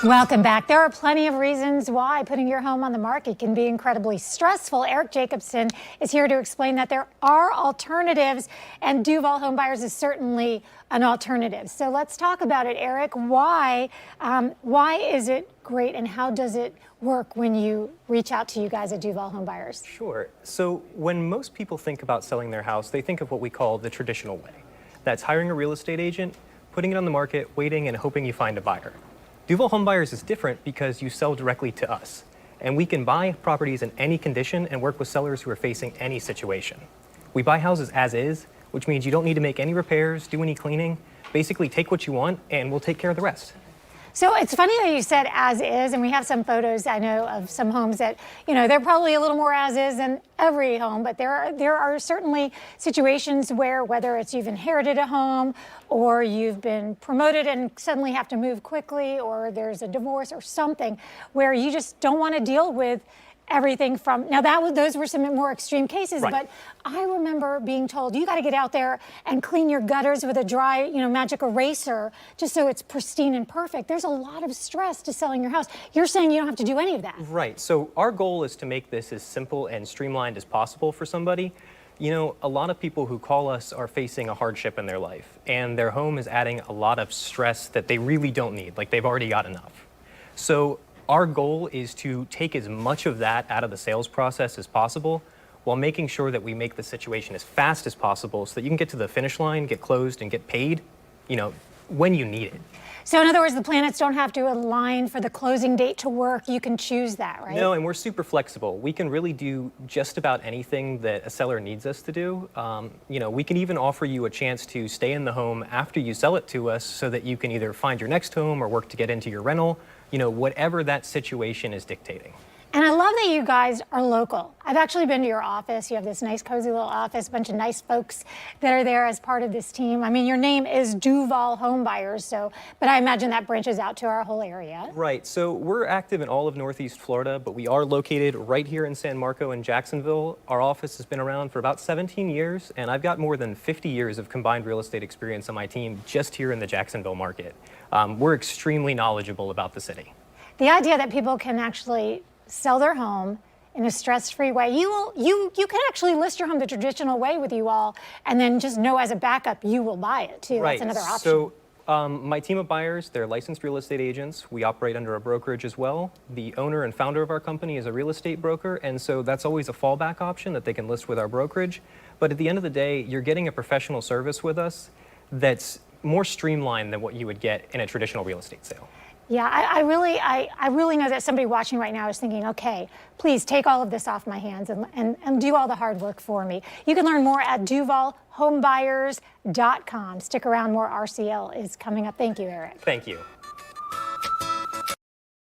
Welcome back. There are plenty of reasons why putting your home on the market can be incredibly stressful. Eric Jacobson is here to explain that there are alternatives, and Duval Home Buyers is certainly an alternative. So let's talk about it, Eric. Why is it great, and how does it work when you reach out to you guys at Duval Home Buyers? Sure. So when most people think about selling their house, they think of what we call the traditional way. That's hiring a real estate agent, putting it on the market, waiting, and hoping you find a buyer. Duval Home Buyers is different because you sell directly to us, and we can buy properties in any condition and work with sellers who are facing any situation. We buy houses as is, which means you don't need to make any repairs, do any cleaning. Basically, take what you want, and we'll take care of the rest. So it's funny that you said as is, and we have some photos, I know, of some homes that, they're probably a little more as is than every home, but there are certainly situations where, whether it's you've inherited a home or you've been promoted and suddenly have to move quickly, or there's a divorce or something where you just don't want to deal with everything from, now those were some more extreme cases, right. But I remember being told, you got to get out there and clean your gutters with a dry, magic eraser, just so it's pristine and perfect. There's a lot of stress to selling your house. You're saying you don't have to do any of that. Right, so our goal is to make this as simple and streamlined as possible for somebody. A lot of people who call us are facing a hardship in their life, and their home is adding a lot of stress that they really don't need, like they've already got enough. So our goal is to take as much of that out of the sales process as possible, while making sure that we make the situation as fast as possible so that you can get to the finish line, get closed, and get paid, when you need it. So in other words, the planets don't have to align for the closing date to work. You can choose that, right? No, and we're super flexible. We can really do just about anything that a seller needs us to do. We can even offer you a chance to stay in the home after you sell it to us so that you can either find your next home or work to get into your rental, whatever that situation is dictating. And I love that you guys are local. I've actually been to your office. You have this nice, cozy little office, a bunch of nice folks that are there as part of this team. I mean, your name is Duval Home Buyers, but I imagine that branches out to our whole area. Right, so we're active in all of Northeast Florida, but we are located right here in San Marco in Jacksonville. Our office has been around for about 17 years, and I've got more than 50 years of combined real estate experience on my team just here in the Jacksonville market. We're extremely knowledgeable about the city. The idea that people can actually sell their home in a stress-free way. You can actually list your home the traditional way with you all, and then just know as a backup you will buy it too. Right. That's another option. So my team of buyers, they're licensed real estate agents. We operate under a brokerage as well. The owner and founder of our company is a real estate broker, and so that's always a fallback option that they can list with our brokerage. But at the end of the day, you're getting a professional service with us that's more streamlined than what you would get in a traditional real estate sale. Yeah, I really know that somebody watching right now is thinking, okay, please take all of this off my hands and do all the hard work for me. You can learn more at duvalhomebuyers.com. Stick around, more RCL is coming up. Thank you, Eric. Thank you.